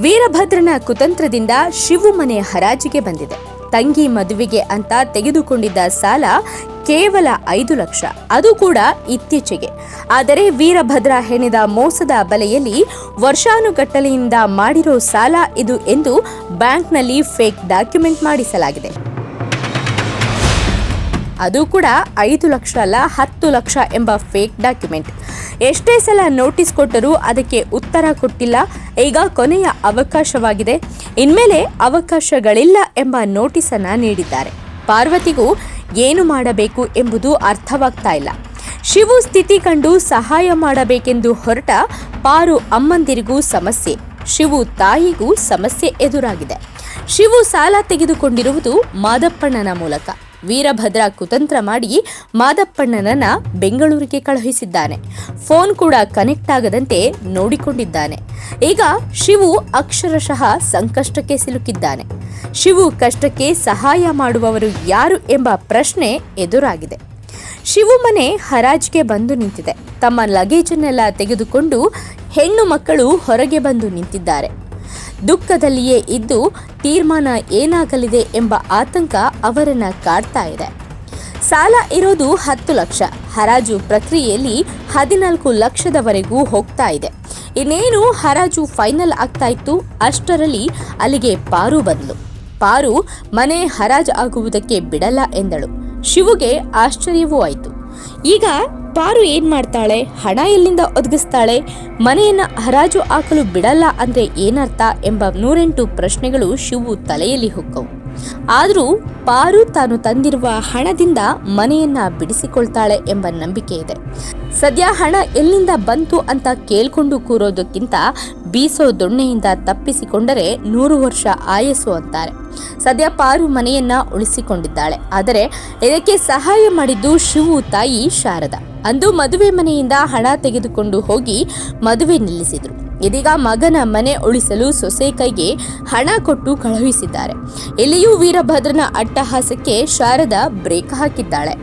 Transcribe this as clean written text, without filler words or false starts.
ವೀರಭದ್ರನ ಕುತಂತ್ರದಿಂದ ಶಿವು ಮನೆ ಹರಾಜಿಗೆ ಬಂದಿದೆ. ತಂಗಿ ಮದುವೆಗೆ ಅಂತ ತೆಗೆದುಕೊಂಡಿದ್ದ ಸಾಲ ಕೇವಲ 5 ಲಕ್ಷ, ಅದು ಕೂಡ ಇತ್ತೀಚೆಗೆ. ಆದರೆ ವೀರಭದ್ರ ಹೆಣೆದ ಮೋಸದ ಬಲೆಯಲ್ಲಿ ವರ್ಷಾನುಗಟ್ಟಲೆಯಿಂದ ಮಾಡಿರೋ ಸಾಲ ಇದು ಎಂದು ಬ್ಯಾಂಕ್ನಲ್ಲಿ ಫೇಕ್ ಡಾಕ್ಯುಮೆಂಟ್ ಮಾಡಿಸಲಾಗಿದೆ. ಅದು ಕೂಡ 5 ಲಕ್ಷ ಅಲ್ಲ, 10 ಲಕ್ಷ ಎಂಬ ಫೇಕ್ ಡಾಕ್ಯುಮೆಂಟ್. ಎಷ್ಟೇ ಸಲ ನೋಟಿಸ್ ಕೊಟ್ಟರೂ ಅದಕ್ಕೆ ಉತ್ತರ ಕೊಟ್ಟಿಲ್ಲ. ಈಗ ಕೊನೆಯ ಅವಕಾಶವಾಗಿದೆ, ಇನ್ಮೇಲೆ ಅವಕಾಶಗಳಿಲ್ಲ ಎಂಬ ನೋಟಿಸನ್ನು ನೀಡಿದ್ದಾರೆ. ಪಾರ್ವತಿಗೂ ಏನು ಮಾಡಬೇಕು ಎಂಬುದು ಅರ್ಥವಾಗ್ತಾ ಇಲ್ಲ. ಶಿವು ಸ್ಥಿತಿ ಕಂಡು ಸಹಾಯ ಮಾಡಬೇಕೆಂದು ಹೊರಟ ಪಾರು ಅಮ್ಮಂದಿರಿಗೂ ಸಮಸ್ಯೆ, ಶಿವು ತಾಯಿಗೂ ಸಮಸ್ಯೆ ಎದುರಾಗಿದೆ. ಶಿವು ಸಾಲ ತೆಗೆದುಕೊಂಡಿರುವುದು ಮಾದಪ್ಪಣ್ಣನ ಮೂಲಕ. ವೀರಭದ್ರ ಕುತಂತ್ರ ಮಾಡಿ ಮಾದಪ್ಪಣ್ಣನನ್ನ ಬೆಂಗಳೂರಿಗೆ ಕಳುಹಿಸಿದ್ದಾನೆ. ಫೋನ್ ಕೂಡ ಕನೆಕ್ಟ್ ಆಗದಂತೆ ನೋಡಿಕೊಂಡಿದ್ದಾನೆ. ಈಗ ಶಿವು ಅಕ್ಷರಶಃ ಸಂಕಷ್ಟಕ್ಕೆ ಸಿಲುಕಿದ್ದಾನೆ. ಶಿವು ಕಷ್ಟಕ್ಕೆ ಸಹಾಯ ಮಾಡುವವರು ಯಾರು ಎಂಬ ಪ್ರಶ್ನೆ ಎದುರಾಗಿದೆ. ಶಿವು ಮನೆ ಹರಾಜಿಗೆ ಬಂದು ನಿಂತಿದೆ. ತಮ್ಮ ಲಗೇಜನ್ನೆಲ್ಲ ತೆಗೆದುಕೊಂಡು ಹೆಣ್ಣು ಮಕ್ಕಳು ಹೊರಗೆ ಬಂದು ನಿಂತಿದ್ದಾರೆ. ದುಃಖದಲ್ಲಿಯೇ ಇದ್ದು ತೀರ್ಮಾನ ಏನಾಗಲಿದೆ ಎಂಬ ಆತಂಕ ಅವರನ್ನ ಕಾಡ್ತಾ ಇದೆ. ಸಾಲ ಇರೋದು 10 ಲಕ್ಷ, ಹರಾಜು ಪ್ರಕ್ರಿಯೆಯಲ್ಲಿ 14 ಲಕ್ಷದವರೆಗೂ ಹೋಗ್ತಾ ಇದೆ. ಇನ್ನೇನು ಹರಾಜು ಫೈನಲ್ ಆಗ್ತಾ ಇತ್ತು, ಅಷ್ಟರಲ್ಲಿ ಅಲ್ಲಿಗೆ ಪಾರು ಬಂದ್ಲು. ಪಾರು ಮನೆ ಹರಾಜು ಆಗುವುದಕ್ಕೆ ಬಿಡಲ್ಲ ಎಂದಳು. ಶಿವುಗೆ ಆಶ್ಚರ್ಯವೂ ಆಯಿತು. ಈಗ ಪಾರು ಏನ್ ಮಾಡ್ತಾಳೆ? ಹಣ ಎಲ್ಲಿಂದ ಒದಗಿಸ್ತಾಳೆ? ಮನೆಯನ್ನ ಹರಾಜು ಹಾಕಲು ಬಿಡಲ್ಲ ಅಂದ್ರೆ ಏನರ್ಥ ಎಂಬ 108 ಪ್ರಶ್ನೆಗಳು ಶಿವು ತಲೆಯಲ್ಲಿ ಹೊಕ್ಕವು. ಆದರೂ ಪಾರು ತಾನು ತಂದಿರುವ ಹಣದಿಂದ ಮನೆಯನ್ನ ಬಿಡಿಸಿಕೊಳ್ತಾಳೆ ಎಂಬ ನಂಬಿಕೆ ಇದೆ. ಸದ್ಯ ಹಣ ಎಲ್ಲಿಂದ ಬಂತು ಅಂತ ಕೇಳ್ಕೊಂಡು ಕೂರೋದಕ್ಕಿಂತ ಬೀಸೋ ದೊಣ್ಣೆಯಿಂದ ತಪ್ಪಿಸಿಕೊಂಡರೆ 100 ವರ್ಷ ಆಯಸ್ಸು ಅಂತಾರೆ. ಸದ್ಯ ಪಾರು ಮನೆಯನ್ನ ಉಳಿಸಿಕೊಂಡಿದ್ದಾಳೆ. ಆದರೆ ಇದಕ್ಕೆ ಸಹಾಯ ಮಾಡಿದ್ದು ಶಿವು ತಾಯಿ ಶಾರದಾ. ಅಂದು ಮದುವೆ ಮನೆಯಿಂದ ಹಣ ತೆಗೆದುಕೊಂಡು ಹೋಗಿ ಮದುವೆ ನಿಲ್ಲಿಸಿದ್ರು. ಇದೀಗ ಮಗನ ಮನೆ ಉಳಿಸಲು ಸೊಸೆ ಕೈಗೆ ಹಣ ಕೊಟ್ಟು ಕಳುಹಿಸಿದ್ದಾರೆ. ಇಲ್ಲಿಯೂ ವೀರಭದ್ರನ ಅಟ್ಟಹಾಸಕ್ಕೆ ಶಾರದಾ ಬ್ರೇಕ್ ಹಾಕಿದ್ದಾಳೆ.